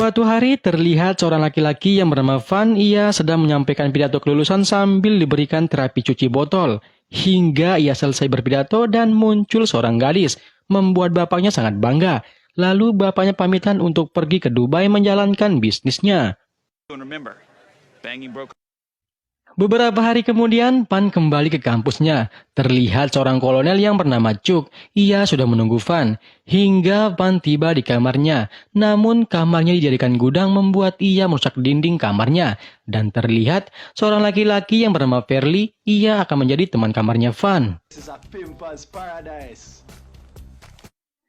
Suatu hari terlihat seorang laki-laki yang bernama Van. Ia sedang menyampaikan pidato kelulusan sambil diberikan terapi cuci botol. Hingga ia selesai berpidato dan muncul seorang gadis, membuat bapaknya sangat bangga. Lalu bapaknya pamitan untuk pergi ke Dubai menjalankan bisnisnya. Beberapa hari kemudian, Pan kembali ke kampusnya. Terlihat seorang kolonel yang bernama Chuck. Ia sudah menunggu Van. Hingga Van tiba di kamarnya. Namun kamarnya dijadikan gudang membuat ia merusak dinding kamarnya. Dan terlihat seorang laki-laki yang bernama Verly. Ia akan menjadi teman kamarnya Van.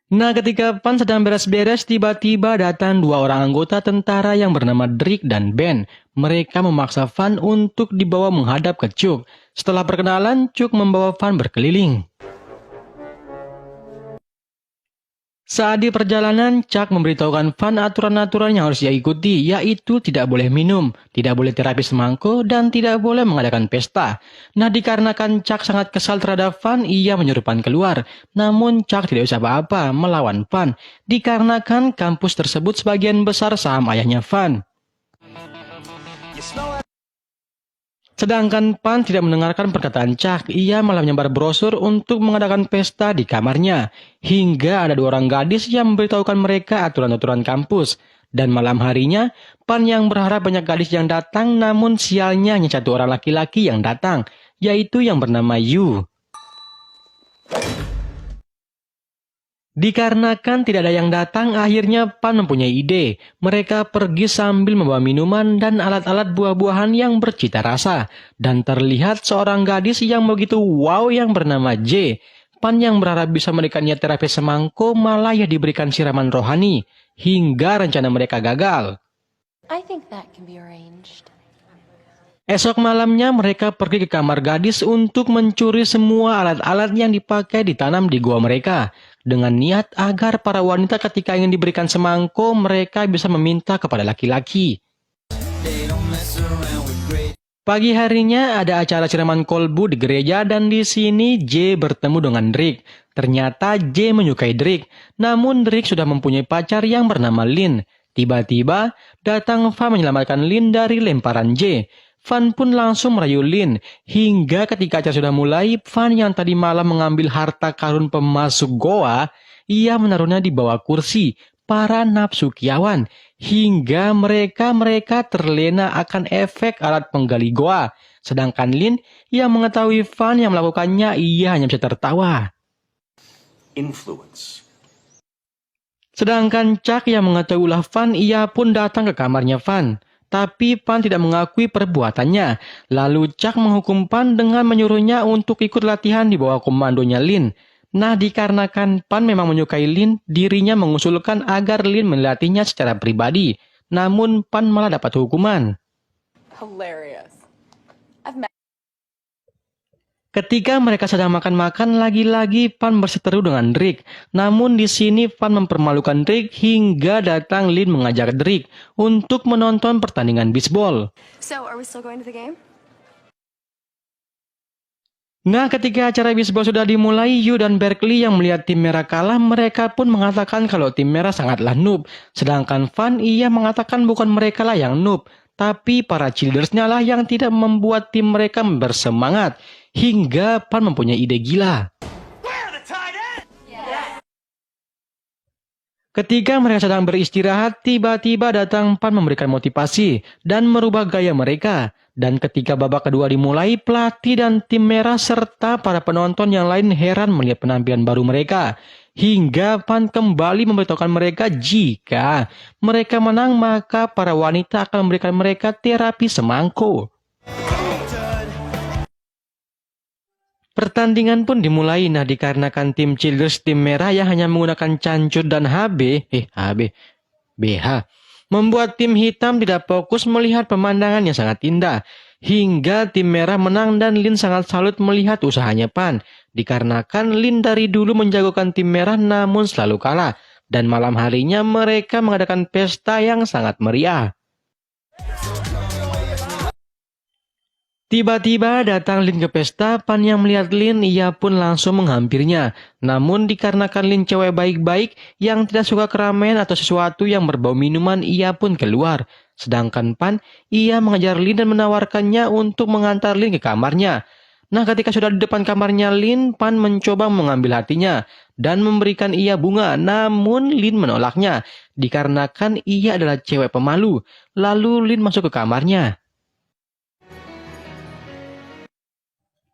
Nah, ketika Pan sedang beres-beres, tiba-tiba datang dua orang anggota tentara yang bernama Drake dan Ben. Mereka memaksa Van untuk dibawa menghadap ke Chuck. Setelah perkenalan, Chuck membawa Van berkeliling. Saat di perjalanan, Chuck memberitahukan Van aturan-aturan yang harus ia ikuti, yaitu tidak boleh minum, tidak boleh terapi semangko, dan tidak boleh mengadakan pesta. Nah, dikarenakan Chuck sangat kesal terhadap Van, ia menyuruh Van keluar. Namun Chuck tidak bisa apa-apa melawan Van, dikarenakan kampus tersebut sebagian besar saham ayahnya Van. Sedangkan Pan tidak mendengarkan perkataan Chuck, ia malah menyebar brosur untuk mengadakan pesta di kamarnya. Hingga ada dua orang gadis yang memberitahukan mereka aturan-aturan kampus. Dan malam harinya, Pan yang berharap banyak gadis yang datang, namun sialnya hanya satu orang laki-laki yang datang, yaitu yang bernama Yu. Dikarenakan tidak ada yang datang, akhirnya Pan mempunyai ide. Mereka pergi sambil membawa minuman dan alat-alat buah-buahan yang bercita rasa. Dan terlihat seorang gadis yang begitu wow yang bernama J. Pan yang berharap bisa memberikannya terapi semangko malah ia diberikan siraman rohani. Hingga rencana mereka gagal. I think that can be arranged. Esok malamnya mereka pergi ke kamar gadis untuk mencuri semua alat-alat yang dipakai ditanam di gua mereka. Dengan niat agar para wanita ketika ingin diberikan semangko, mereka bisa meminta kepada laki-laki. Pagi harinya ada acara siraman kolbu di gereja dan di sini J bertemu dengan Drake. Ternyata J menyukai Drake, namun Drake sudah mempunyai pacar yang bernama Lin. Tiba-tiba datang Van menyelamatkan Lin dari lemparan J. Van pun langsung merayu Lin, hingga ketika acara sudah mulai, Van yang tadi malam mengambil harta karun pemasuk goa, ia menaruhnya di bawah kursi para nafsukiawan, hingga mereka terlena akan efek alat penggali goa. Sedangkan Lin yang mengetahui Van yang melakukannya, ia hanya bisa tertawa. Influence. Sedangkan Chuck yang mengetahui ulah Van, ia pun datang ke kamarnya Van. Tapi Pan tidak mengakui perbuatannya. Lalu Chuck menghukum Pan dengan menyuruhnya untuk ikut latihan di bawah komandonya Lin. Nah, dikarenakan Pan memang menyukai Lin, dirinya mengusulkan agar Lin melatihnya secara pribadi. Namun Pan malah dapat hukuman. Hilarious. Ketika mereka sedang makan-makan, lagi-lagi Pan berseteru dengan Drake. Namun di sini Pan mempermalukan Drake hingga datang Lin mengajak Drake untuk menonton pertandingan bisbol. So, are we still going to the game? Nah, ketika acara bisbol sudah dimulai, Yu dan Berkeley yang melihat tim merah kalah, mereka pun mengatakan kalau tim merah sangatlah noob. Sedangkan Van, ia mengatakan bukan mereka lah yang noob, tapi para cheerleadersnya lah yang tidak membuat tim mereka bersemangat. Hingga Pan mempunyai ide gila. Ketika mereka sedang beristirahat, tiba-tiba datang Pan memberikan motivasi dan merubah gaya mereka. Dan ketika babak kedua dimulai, pelatih dan tim merah serta para penonton yang lain heran melihat penampilan baru mereka. Hingga Pan kembali memberitahukan mereka jika mereka menang maka para wanita akan memberikan mereka terapi semangko. Pertandingan pun dimulai. Nah, dikarenakan tim cheerleaders tim merah yang hanya menggunakan cancut dan BH, membuat tim hitam tidak fokus melihat pemandangan yang sangat indah. Hingga tim merah menang dan Lin sangat salut melihat usahanya Pan. Dikarenakan Lin dari dulu menjagokan tim merah namun selalu kalah. Dan malam harinya mereka mengadakan pesta yang sangat meriah. Tiba-tiba datang Lin ke pesta. Pan yang melihat Lin, ia pun langsung menghampirnya. Namun dikarenakan Lin cewek baik-baik yang tidak suka keramaian atau sesuatu yang berbau minuman, ia pun keluar. Sedangkan Pan, ia mengejar Lin dan menawarkannya untuk mengantar Lin ke kamarnya. Nah, ketika sudah di depan kamarnya Lin, Pan mencoba mengambil hatinya dan memberikan ia bunga. Namun Lin menolaknya dikarenakan ia adalah cewek pemalu. Lalu Lin masuk ke kamarnya.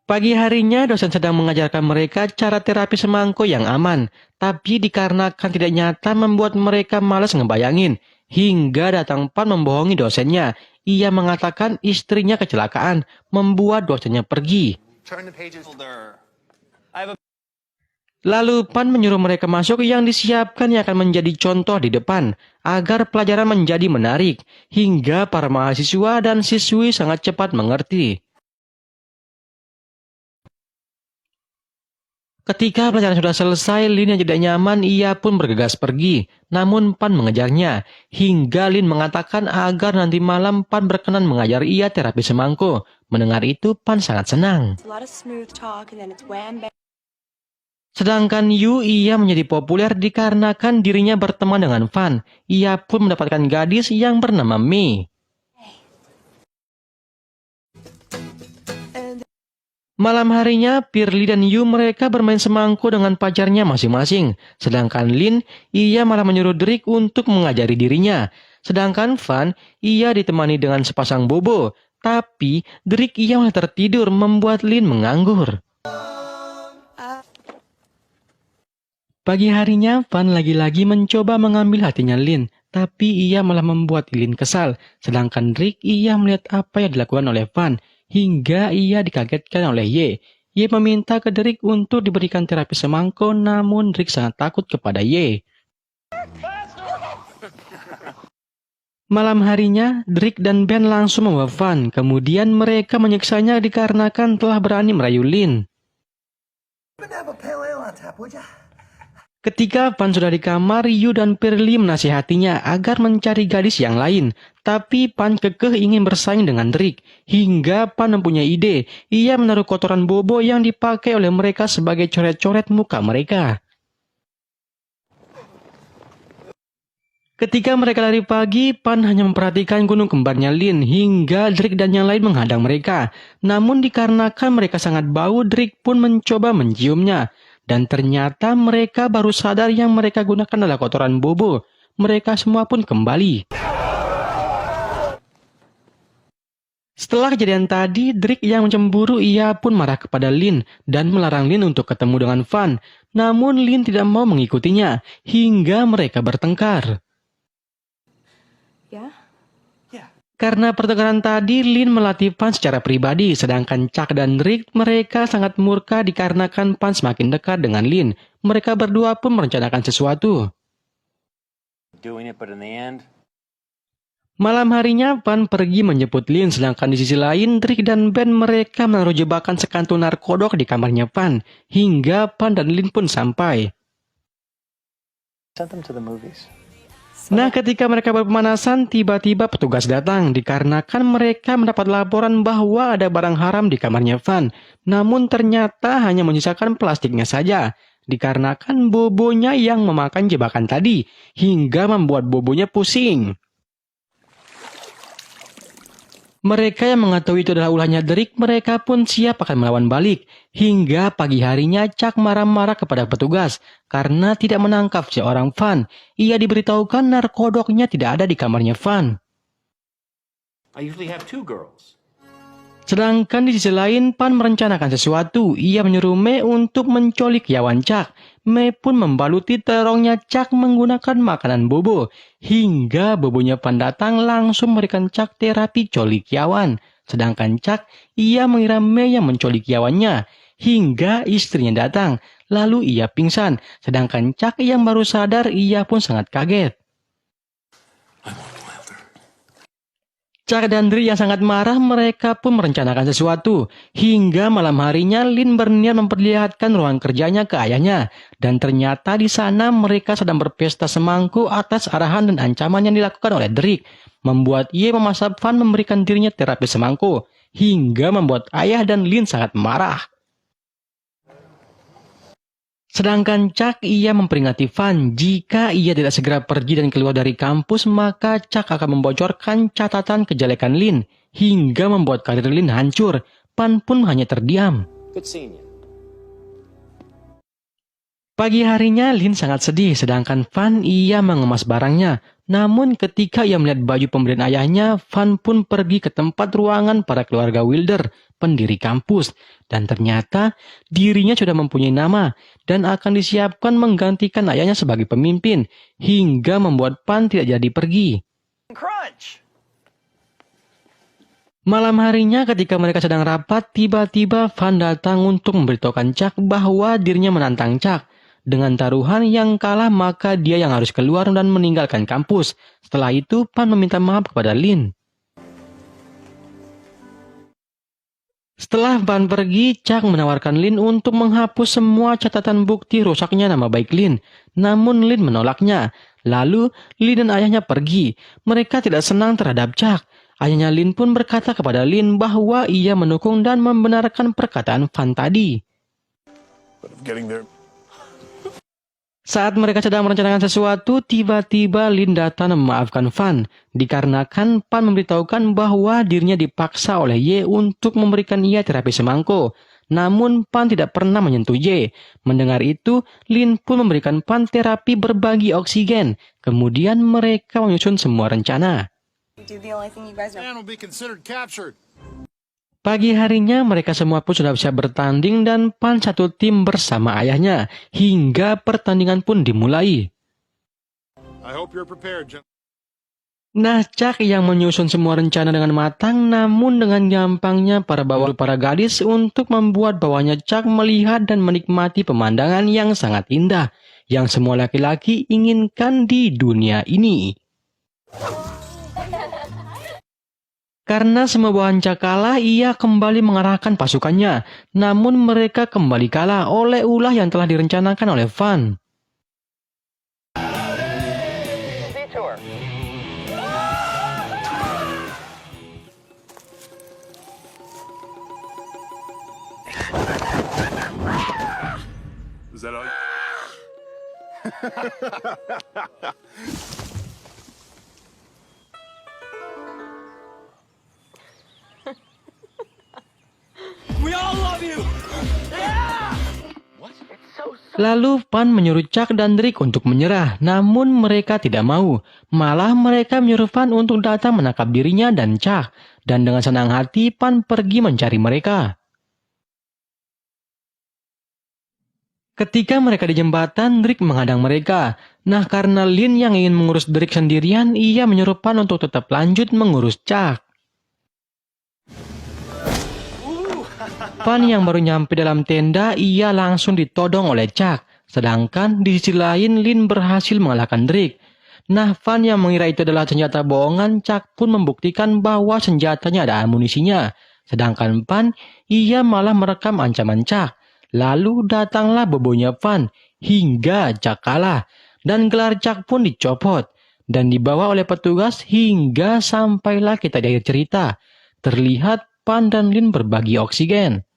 Pagi harinya dosen sedang mengajarkan mereka cara terapi semangko yang aman. Tapi dikarenakan tidak nyata membuat mereka malas ngebayangin. Hingga datang Pan membohongi dosennya. Ia mengatakan istrinya kecelakaan, membuat dosennya pergi. Lalu Pan menyuruh mereka masuk yang disiapkan yang akan menjadi contoh di depan. Agar pelajaran menjadi menarik. Hingga para mahasiswa dan siswi sangat cepat mengerti. Ketika pelajaran sudah selesai, Lin yang tidak nyaman, ia pun bergegas pergi. Namun Pan mengejarnya, hingga Lin mengatakan agar nanti malam Pan berkenan mengajar ia terapi semangko. Mendengar itu, Pan sangat senang. It's a lot of smooth talk and then it's wham bam. Sedangkan Yu, ia menjadi populer dikarenakan dirinya berteman dengan Fan. Ia pun mendapatkan gadis yang bernama Mei. Malam harinya, Pirli dan Yu mereka bermain semangko dengan pacarnya masing-masing. Sedangkan Lin, ia malah menyuruh Drake untuk mengajari dirinya. Sedangkan Fan, ia ditemani dengan sepasang bobo. Tapi, Drake ia malah tertidur membuat Lin menganggur. Pagi harinya, Fan lagi-lagi mencoba mengambil hatinya Lin. Tapi ia malah membuat Lin kesal. Sedangkan Drake, ia melihat apa yang dilakukan oleh Fan. Hingga ia dikagetkan oleh Ye. Ye meminta ke Drake untuk diberikan terapi semangko, namun Drake sangat takut kepada Ye. Malam harinya, Drake dan Ben langsung membawa Fan. Kemudian mereka menyiksanya dikarenakan telah berani merayu Lin. Ketika Pan sudah di kamar, Yu dan Pirli menasihatinya agar mencari gadis yang lain. Tapi Pan kekeh ingin bersaing dengan Drake. Hingga Pan mempunyai ide. Ia menaruh kotoran bobo yang dipakai oleh mereka sebagai coret-coret muka mereka. Ketika mereka lari pagi, Pan hanya memperhatikan gunung kembarnya Lin. Hingga Drake dan yang lain menghadang mereka. Namun dikarenakan mereka sangat bau, Drake pun mencoba menciumnya. Dan ternyata mereka baru sadar yang mereka gunakan adalah kotoran bobo. Mereka semua pun kembali. Setelah kejadian tadi, Drake yang mencemburu ia pun marah kepada Lin dan melarang Lin untuk ketemu dengan Fan. Namun Lin tidak mau mengikutinya hingga mereka bertengkar. Yeah? Karena pertengkaran tadi, Lin melatih Pan secara pribadi, sedangkan Chuck dan Drake mereka sangat murka dikarenakan Pan semakin dekat dengan Lin. Mereka berdua pun merencanakan sesuatu. Malam harinya, Pan pergi menjemput Lin, sedangkan di sisi lain, Drake dan Ben mereka menaruh jebakan sekantung narkodok di kamarnya Pan, hingga Pan dan Lin pun sampai. Nah, ketika mereka berpemanasan, tiba-tiba petugas datang dikarenakan mereka mendapat laporan bahwa ada barang haram di kamarnya Van. Namun ternyata hanya menyisakan plastiknya saja, dikarenakan bobonya yang memakan jebakan tadi, hingga membuat bobonya pusing. Mereka yang mengetahui itu adalah ulahnya Drake, mereka pun siap akan melawan balik. Hingga pagi harinya Chuck marah-marah kepada petugas karena tidak menangkap seorang Van. Ia diberitahukan narkodoknya tidak ada di kamarnya Van. Sedangkan di sisi lain, Pan merencanakan sesuatu. Ia menyuruh Mei untuk menculik Yawan Chuck. Mei pun membaluti terongnya Chuck menggunakan makanan bobo. Hingga bobonya Pan datang langsung memberikan Chuck terapi culik Yawan. Sedangkan Chuck, ia mengira Mei yang menculik Yawannya. Hingga istrinya datang. Lalu ia pingsan. Sedangkan Chuck yang baru sadar, ia pun sangat kaget. Chuck dan Drake yang sangat marah, mereka pun merencanakan sesuatu. Hingga malam harinya, Lin berniat memperlihatkan ruang kerjanya ke ayahnya. Dan ternyata di sana mereka sedang berpesta semangko atas arahan dan ancaman yang dilakukan oleh Drake. Membuat ia memaksa Van memberikan dirinya terapi semangko. hingga membuat ayah dan Lin sangat marah. Sedangkan Chuck ia memperingati Van jika ia tidak segera pergi dan keluar dari kampus, maka Chuck akan membocorkan catatan kejelekan Lin hingga membuat karir Lin hancur. Van pun hanya terdiam. Good seeing you. Pagi harinya Lin sangat sedih, sedangkan Van ia mengemas barangnya. Namun ketika ia melihat baju pemberian ayahnya, Van pun pergi ke tempat ruangan para keluarga Wilder, pendiri kampus. Dan ternyata dirinya sudah mempunyai nama dan akan disiapkan menggantikan ayahnya sebagai pemimpin, hingga membuat Van tidak jadi pergi. Crunch! Malam harinya ketika mereka sedang rapat, tiba-tiba Van datang untuk memberitahukan Chuck bahwa dirinya menantang Chuck. Dengan taruhan yang kalah maka dia yang harus keluar dan meninggalkan kampus. Setelah itu Van meminta maaf kepada Lin. Setelah Van pergi, Chuck menawarkan Lin untuk menghapus semua catatan bukti rusaknya nama baik Lin. Namun Lin menolaknya. Lalu Lin dan ayahnya pergi. Mereka tidak senang terhadap Chuck. Ayahnya Lin pun berkata kepada Lin bahwa ia mendukung dan membenarkan perkataan Van tadi. Saat mereka sedang merencanakan sesuatu, tiba-tiba Lin datang memaafkan Van. Dikarenakan Van memberitahukan bahwa dirinya dipaksa oleh Ye untuk memberikan ia terapi semangko. Namun Van tidak pernah menyentuh Ye. Mendengar itu, Lin pun memberikan Van terapi berbagi oksigen. Kemudian mereka menyusun semua rencana. Do the only thing you guys know. Man will be considered captured. Pagi harinya mereka semua pun sudah siap bertanding dan Van satu tim bersama ayahnya. Hingga pertandingan pun dimulai. I hope you're prepared, Jim. Nah, Chuck yang menyusun semua rencana dengan matang, namun dengan gampangnya para gadis untuk membuat bawahnya Chuck melihat dan menikmati pemandangan yang sangat indah, yang semua laki-laki inginkan di dunia ini. Karena semua bawahan Chuck kalah, ia kembali mengarahkan pasukannya, namun mereka kembali kalah oleh ulah yang telah direncanakan oleh Van. Is that all? Lalu Van menyuruh Chuck dan Drake untuk menyerah, namun mereka tidak mau. Malah mereka menyuruh Van untuk datang menangkap dirinya dan Chuck. Dan dengan senang hati Van pergi mencari mereka. Ketika mereka di jembatan, Drake menghadang mereka. Nah, karena Lin yang ingin mengurus Drake sendirian, ia menyuruh Van untuk tetap lanjut mengurus Chuck. Van yang baru nyampe dalam tenda, ia langsung ditodong oleh Chuck. Sedangkan di sisi lain, Lin berhasil mengalahkan Drake. Nah, Van yang mengira itu adalah senjata bohongan, Chuck pun membuktikan bahwa senjatanya ada amunisinya. Sedangkan Van, ia malah merekam ancaman Chuck. Lalu datanglah bobonya Van, hingga Chuck kalah. Dan gelar Chuck pun dicopot. Dan dibawa oleh petugas hingga sampailah kita di akhir cerita. Terlihat Van dan Lin berbagi oksigen.